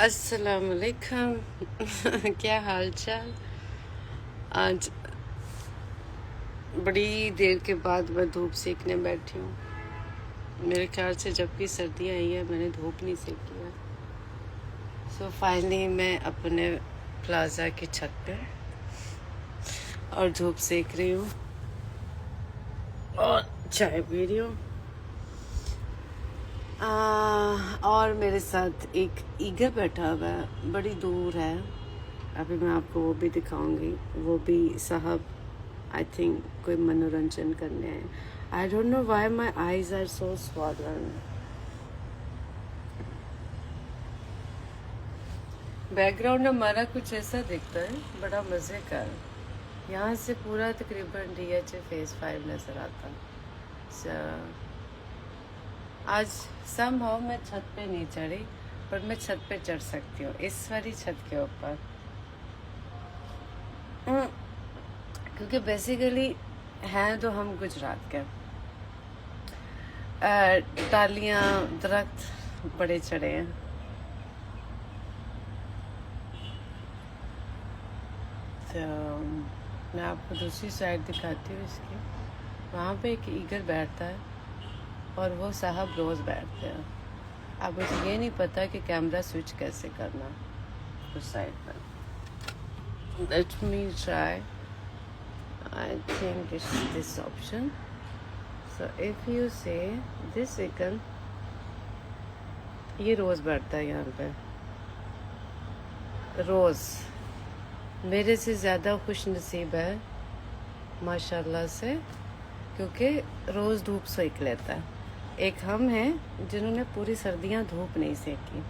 अस्सलाम वालेकुम। क्या हाल चाल। आज बड़ी देर के बाद मैं धूप सेकने बैठी हूँ। मेरे ख्याल से जब की सर्दियाँ आई है मैंने धूप नहीं सेकी है। सो फाइनली मैं अपने प्लाजा की छत पे और धूप सेक रही हूँ और चाय पी रही हूँ। और मेरे साथ एक ईगल बैठा हुआ है, बड़ी दूर है। अभी मैं आपको वो भी दिखाऊंगी। वो भी साहब आई थिंक कोई मनोरंजन करने आए। I don't know why my eyes are so swollen. Background हमारा कुछ ऐसा दिखता है, बड़ा मज़े का। यहाँ से पूरा तकरीबन DH फेज़ 5 नज़र आता। आज समहाउ मैं छत पे नहीं चढ़ी, पर मैं छत पे चढ़ सकती हूँ, इस वाली छत के ऊपर। क्योंकि बेसिकली हैं तो हम गुजरात के। टालियाँ दरख्त बड़े चढ़े हैं। तो मैं आपको दूसरी साइड दिखाती हूँ इसकी। वहाँ पे एक ईगल बैठता है और वो साहब रोज़ बैठते हैं। अब मुझे ये नहीं पता कि कैमरा स्विच कैसे करना उस साइड पर। Let me try. I think it's this option. So if you से दिस ईगल, ये रोज़ बैठता है यहाँ पे। रोज़ मेरे से ज़्यादा खुश नसीब है माशाल्लाह से, क्योंकि रोज़ धूप सेक लेता है। एक हम हैं जिन्होंने पूरी सर्दियां धूप नहीं सेकी।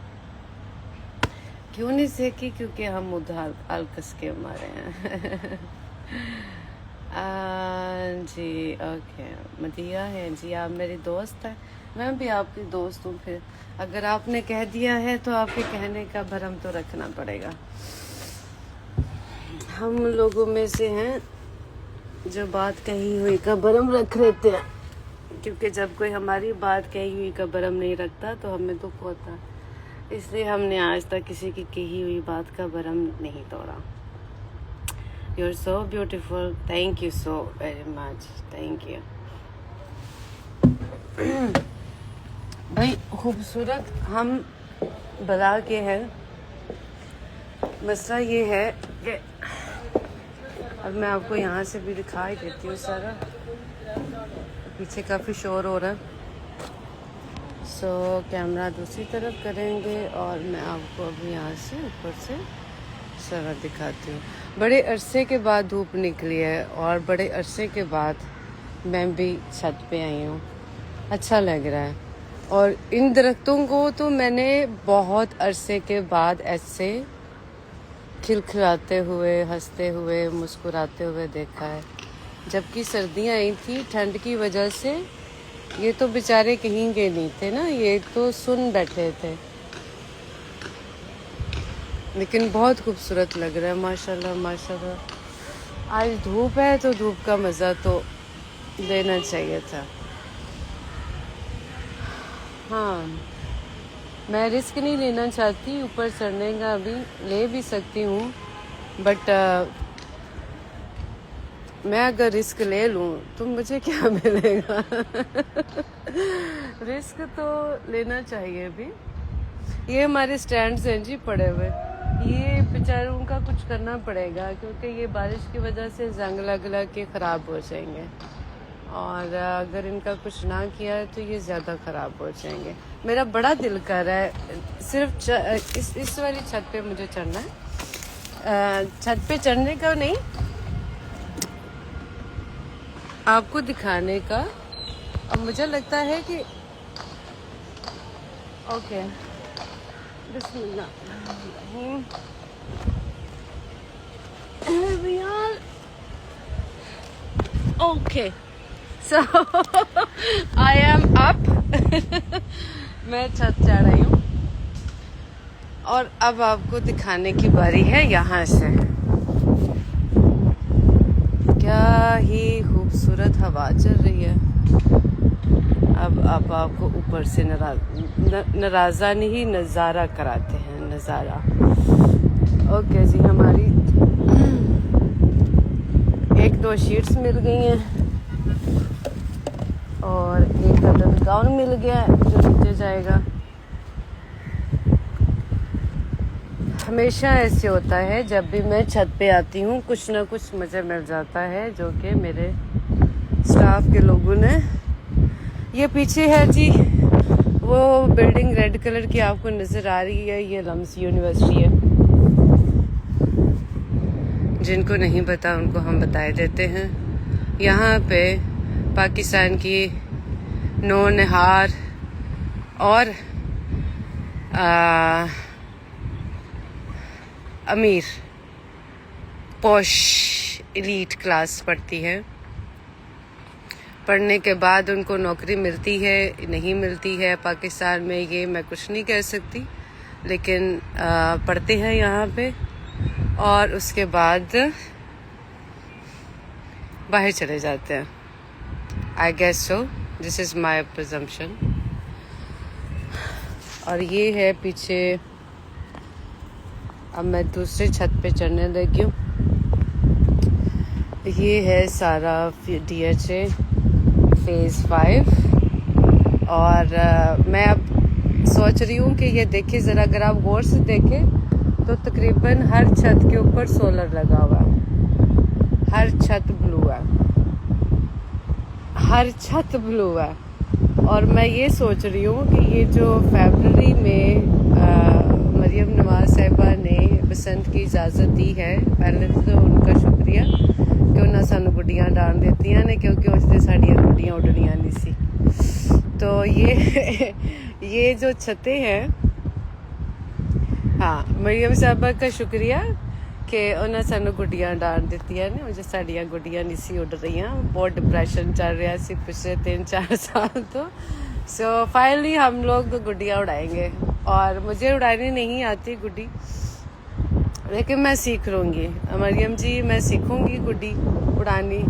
क्यों नहीं सेकी? क्योंकि हम उधार आलकस के मारे हैं। जी ओके, मदिया है जी, आप मेरी दोस्त हैं, मैं भी आपकी दोस्त हूँ। फिर अगर आपने कह दिया है तो आपके कहने का भरम तो रखना पड़ेगा। हम लोगों में से हैं जो बात कही हुई का भरम रख लेते हैं, क्योंकि जब कोई हमारी बात कही हुई का भरम नहीं रखता तो हमें दुख होता। इसलिए हमने आज तक किसी की कही हुई बात का भरम नहीं तोड़ा। You are so beautiful, thank you so very much, thank you. भाई खूबसूरत हम बला के हैं। मसला ये है कि अब मैं आपको यहाँ से भी दिखाई देती हूँ सारा। पीछे काफ़ी शोर हो रहा है। सो कैमरा दूसरी तरफ करेंगे और मैं आपको अभी यहाँ से ऊपर से सारा दिखाती हूँ। बड़े अरसे के बाद धूप निकली है और बड़े अरसे के बाद मैं भी छत पे आई हूँ। अच्छा लग रहा है। और इन दरख्तों को तो मैंने बहुत अरसे के बाद ऐसे खिलखिलाते हुए, हंसते हुए, मुस्कुराते हुए देखा है। जबकि सर्दियाँ आई थी, ठंड की वजह से ये तो बेचारे कहीं के नहीं थे ना, ये तो सुन बैठे थे। लेकिन बहुत खूबसूरत लग रहा है माशाल्लाह माशाल्लाह। आज धूप है तो धूप का मज़ा तो लेना चाहिए था। हाँ, मैं रिस्क नहीं लेना चाहती ऊपर चढ़ने का। अभी ले भी सकती हूँ, बट मैं अगर रिस्क ले लूँ तो मुझे क्या मिलेगा? रिस्क तो लेना चाहिए भी। ये हमारे स्टैंड्स हैं जी पड़े हुए, ये बेचारों का कुछ करना पड़ेगा, क्योंकि ये बारिश की वजह से जंग लग लग के ख़राब हो जाएंगे। और अगर इनका कुछ ना किया है तो ये ज़्यादा ख़राब हो जाएंगे। मेरा बड़ा दिल कर रहा है सिर्फ इस वाली छत पे मुझे चढ़ना है। छत पे चढ़ने का नहीं, आपको दिखाने का। अब मुझे लगता है कि okay, Bismillah. Okay, so I am up. मैं छत चढ़ रही हूँ और अब आपको दिखाने की बारी है यहाँ से। क्या ही खूबसूरत हवा चल रही है। अब आपको ऊपर से नाराज़ा नहीं, नज़ारा कराते हैं। नज़ारा। ओके जी, हमारी 1-2 शीट्स मिल गई हैं और एक अदद गाउन मिल गया है जो नीचे जाएगा। हमेशा ऐसे होता है, जब भी मैं छत पे आती हूँ कुछ ना कुछ मुझे मिल जाता है, जो कि मेरे स्टाफ के लोगों ने। ये पीछे है जी वो बिल्डिंग रेड कलर की आपको नज़र आ रही है, ये लम्स यूनिवर्सिटी है। जिनको नहीं पता उनको हम बताए देते हैं। यहाँ पे पाकिस्तान की नौनिहार और अमीर पॉश एलीट क्लास पढ़ती है। पढ़ने के बाद उनको नौकरी मिलती है नहीं मिलती है पाकिस्तान में, ये मैं कुछ नहीं कह सकती, लेकिन पढ़ते हैं यहाँ पे और उसके बाद बाहर चले जाते हैं। I guess so, this is my presumption. और ये है पीछे, अब मैं दूसरे छत पे चढ़ने लगी हूँ। ये है सारा DHA फेज़ 5 और मैं अब सोच रही हूँ कि ये देखिए ज़रा, अगर आप गौर से देखें तो तकरीबन हर छत के ऊपर सोलर लगा हुआ है, हर छत ब्लू है, हर छत ब्लू है। और मैं ये सोच रही हूँ कि ये जो फरवरी में मरियम नवाज साहिबा ने बसंत की इजाज़त दी है, पहले तो उनका शुक्रिया कि उन्हें सानू गुड्डियाँ डाल देतियां ने, क्योंकि उससे साड़ियाँ गुड्डियाँ उड़नियाँ नहीं सी। तो ये जो छतें हैं, हाँ, मरियम साहिबा का शुक्रिया कि उन्हें सानू गुड्डियाँ डाल देतियां ने, मुझे साड़ियाँ गुड्डियाँ नहीं सी उड़ रही। बहुत डिप्रेशन चल रहा सी पिछले 3-4 साल तो। सो फाइनली हम लोग गुड्डियाँ उड़ाएंगे। और मुझे उड़ानी नहीं आती गुड्डी, लेकिन मैं सीख लूँगी मरियम जी, मैं सीखूँगी गुड्डी उड़ानी।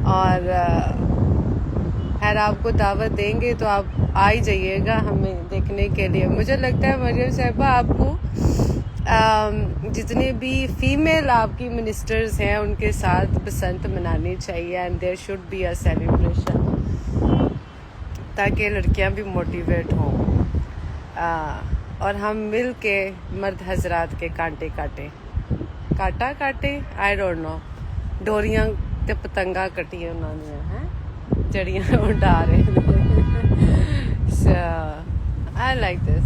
और खैर आपको दावत देंगे तो आप आ ही जाइएगा हमें देखने के लिए। मुझे लगता है मरियम साहिबा आपको जितने भी फीमेल आपकी मिनिस्टर्स हैं उनके साथ बसंत मनानी चाहिए, and there should be a celebration, ताकि लड़कियां भी मोटिवेट हों और हम मिल के मर्द हजरात के कांटे काटे आई डोंट नो, डोरियां ते पतंगा कटियां उन्होंने हैं जड़ियां उड़ा रहे। सो आई लाइक दिस,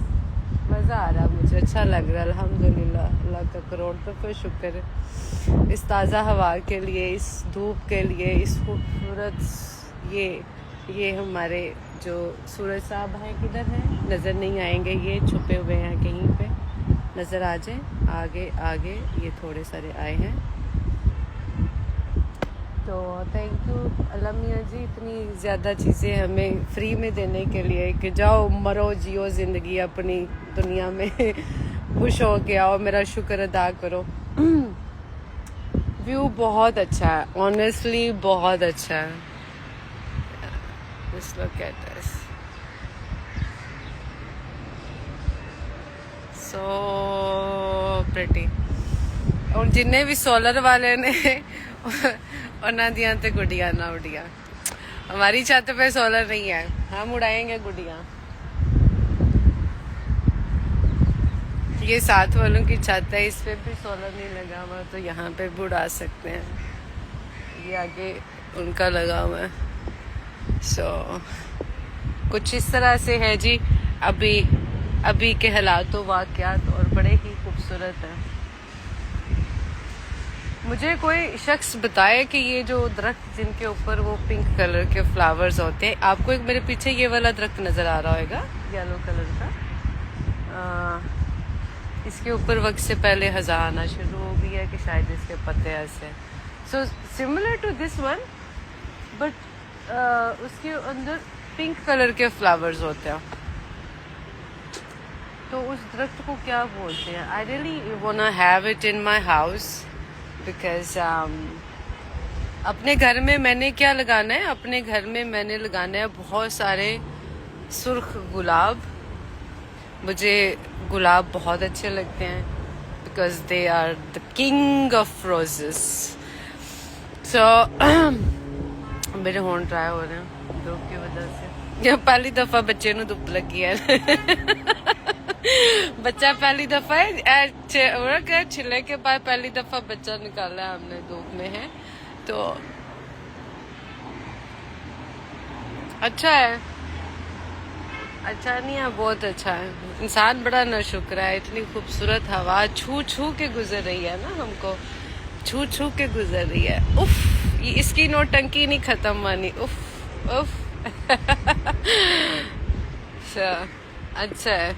मज़ा आ रहा, मुझे अच्छा लग रहा है। अल्हम्दुलिल्लाह, अल्लाह का करोड़ दफ़ा शुक्र है इस ताज़ा हवा के लिए, इस धूप के लिए, इस खूबसूरत ये हमारे जो सूरज साहब हैं किधर हैं, नज़र नहीं आएंगे, ये छुपे हुए हैं कहीं पे, नज़र आ जाए। आगे ये थोड़े सारे आए हैं। तो थैंक यू अल्लाह मियाँ जी, इतनी ज़्यादा चीज़ें हमें फ्री में देने के लिए कि जाओ मरो जियो ज़िंदगी अपनी दुनिया में खुश हो के आओ, मेरा शुक्र अदा करो। व्यू बहुत अच्छा है, ऑनेस्टली बहुत अच्छा है। Just look at this. So pretty. और जिन्ने भी सोलर वाले ने उन्होंने दियां ते गुड्डियां ना उड़िया। हमारी छत पे सोलर नहीं है, हम उड़ाएंगे गुड्डियां। ये साथ वालों की छत है, इस पे भी सोलर नहीं लगा हुआ, तो यहाँ पे भी उड़ा सकते हैं। ये आगे उनका लगा हुआ है। सो कुछ इस तरह से है जी अभी के हालात वाक़यात, और बड़े ही खूबसूरत हैं। मुझे कोई शख्स बताए कि ये जो दरख्त जिनके ऊपर वो पिंक कलर के फ्लावर्स होते हैं, आपको एक मेरे पीछे ये वाला दरख्त नज़र आ रहा होगा येलो कलर का, इसके ऊपर वक्त से पहले हज़ा आना शुरू हो गई है कि शायद इसके पत्ते ऐसे, so similar to this one, but उसके अंदर पिंक कलर के फ्लावर्स होते हैं। तो उस दरख्त को क्या बोलते हैं? I really वांना have it in my house, because अपने घर में मैंने क्या लगाना है, अपने घर में मैंने लगाना है बहुत सारे सुर्ख गुलाब मुझे गुलाब बहुत अच्छे लगते हैं because they are the king of roses. So मेरे होंठ ड्राई हो रहे हैं धूप की वजह से। ये पहली दफा बच्चे ਨੂੰ धुप लगी है बच्चा पहली दफा छिले के बाद पहली दफा बच्चा निकाला है हमने धूप में है, तो अच्छा है। अच्छा नहीं है, बहुत अच्छा है। इंसान बड़ा नाशुक्र है, इतनी खूबसूरत हवा छू छू के गुजर रही है ना, हमको छू छू के गुजर रही है। उफ, ये इसकी नोटंकी नहीं खत्म मानी। उफ उफ अच्छा है।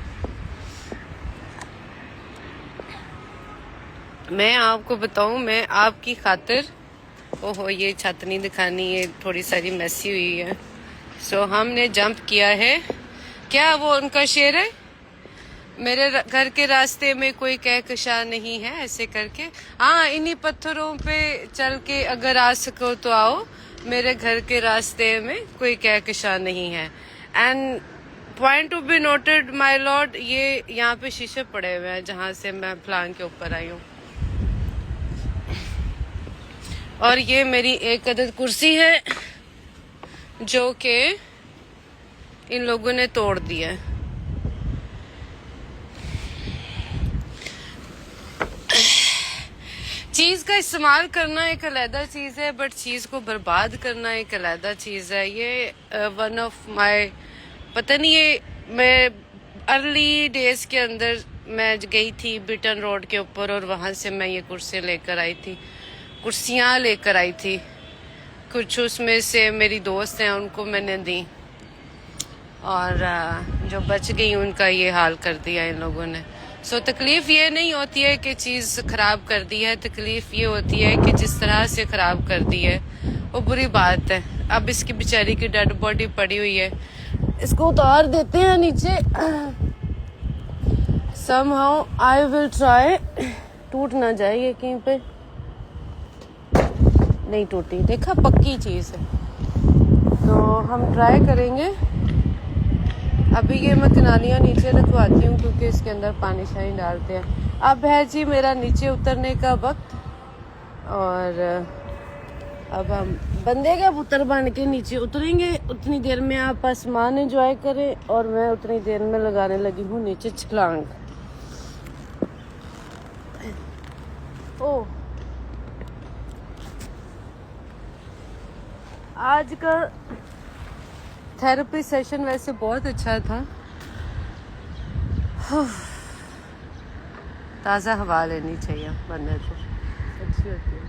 मैं आपको बताऊं, मैं आपकी खातिर, ओहो ये छत नहीं दिखानी, ये थोड़ी सारी मैसी हुई है। सो हमने जंप किया है, क्या वो उनका शेर है, मेरे घर के रास्ते में कोई कहकशा नहीं है, ऐसे करके। हाँ, इन्हीं पत्थरों पे चल के अगर आ सको तो आओ, मेरे घर के रास्ते में कोई कहकशा नहीं है। And point to be noted my Lord, ये यहाँ पे शीशे पड़े हुए हैं जहाँ से मैं प्लान के ऊपर आई हूँ। और ये मेरी एक अदद कुर्सी है जो कि इन लोगों ने तोड़ दिया है। चीज का इस्तेमाल करना एक अलहदा चीज है, बट चीज को बर्बाद करना एक अलहदा चीज है। ये वन ऑफ माय, पता नहीं, ये मैं अर्ली डेज के अंदर मैं गई थी बिटन रोड के ऊपर और वहां से मैं ये कुर्सियां लेकर आई थी, कुर्सियां लेकर आई थी। कुछ उसमें से मेरी दोस्त हैं उनको मैंने दी, और जो बच गई उनका ये हाल कर दिया इन लोगों ने। सो तकलीफ ये नहीं होती है कि चीज़ खराब कर दी है, तकलीफ ये होती है कि जिस तरह से खराब कर दी है वो बुरी बात है। अब इसकी बेचारी की डेड बॉडी पड़ी हुई है, इसको उतार देते हैं नीचे। समहाउ आई विल ट्राई, टूट ना जाए ये कहीं पे, नहीं टूटी, देखा पक्की चीज़ है। तो हम ट्राई करेंगे। अभी ये मैं कनालियाँ नीचे रखवाती हूँ क्योंकि इसके अंदर पानी शानी डालते हैं। अब है जी मेरा नीचे उतरने का वक्त, और अब हम बंदे का पुत्र बन के नीचे उतरेंगे। उतनी देर में आप आसमान एंजॉय करें और मैं उतनी देर में लगाने लगी हूँ नीचे छलांग। ओह, आज का थेरेपी सेशन वैसे बहुत अच्छा था। ताज़ा हवा लेनी चाहिए बनने से, अच्छी होती है।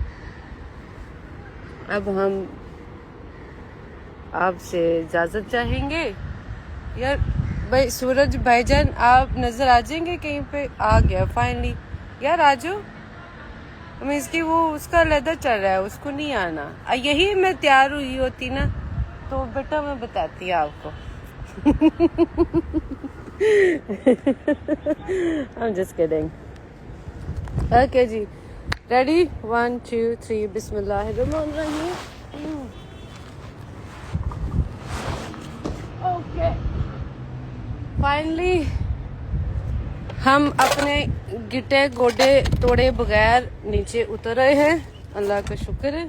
अब हम आपसे इजाज़त चाहेंगे। यार भाई सूरज भाईजान, आप नज़र आ जाएंगे कहीं पे? आ गया फाइनली। यार आ जाओ, मैं इसकी वो उसका लेदर चल रहा है, उसको नहीं आना। यही मैं तैयार हुई होती ना तो बेटा मैं बताती आपको। I'm just kidding. Okay ji, ready? 1 2 3 बिस्मिल्लाहिर्रहमानिर्रहीम। Okay. Finally हम अपने गिट्टे गोडे तोड़े बगैर नीचे उतर रहे हैं, अल्लाह का शुक्र है।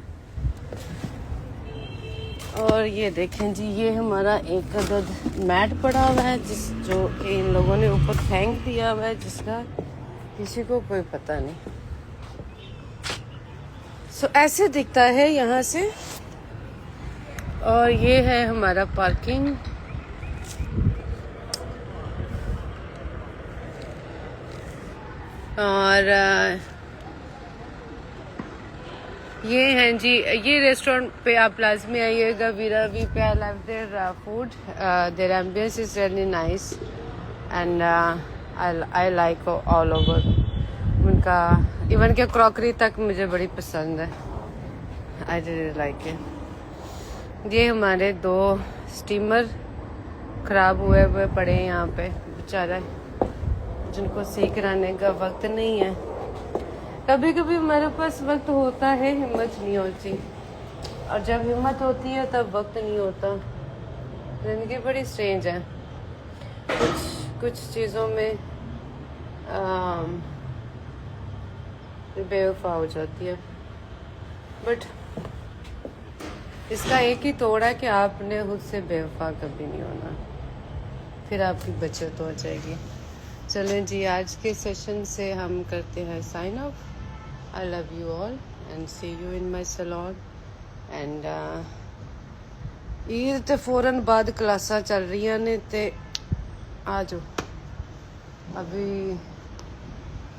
और ये देखें जी, ये हमारा एक अदद मैट पड़ा हुआ है जो कि इन लोगों ने ऊपर फेंक दिया हुआ है, जिसका किसी को कोई पता नहीं। सो ऐसे दिखता है यहाँ से। और ये है हमारा पार्किंग। और ये हैं जी, ये रेस्टोरेंट पे आप लाजमी आइएगा, वीरा वी पे। I love their food, their ambience is really nice and I like all over. उनका इवन के क्रॉकरी तक मुझे बड़ी पसंद है, आई रियली लाइक इट। ये हमारे 2 स्टीमर ख़राब हुए पड़े हैं यहाँ पे, बेचारा, जिनको सही कराने का वक्त नहीं है। कभी कभी हमारे पास वक्त होता है, हिम्मत नहीं होती, और जब हिम्मत होती है तब वक्त नहीं होता। जिंदगी बड़ी स्ट्रेंज है। कुछ कुछ चीज़ों में बेवफा हो जाती है, बट इसका एक ही तोड़ है कि आपने खुद से बेवफा कभी नहीं होना, फिर आपकी बचत हो जाएगी। चलें जी, आज के सेशन से हम करते हैं sign off. I love you all and see you in my salon. And Eid ते फौरन बाद क्लासा चल रही ने, ते आ जाओ। अभी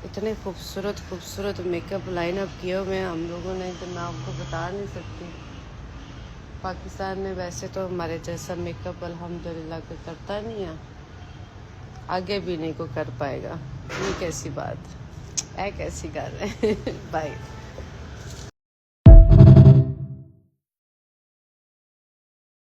इतने खूबसूरत खूबसूरत मेकअप लाइन अप किए हुए हम लोगों ने कि मैं आपको बता नहीं सकती। पाकिस्तान में वैसे तो हमारे जैसा मेकअप अल्हम्दुलिल्लाह कोई करता नहीं है, आगे भी नहीं को कर पाएगा। ये कैसी बात है, कैसी गल है। बाय।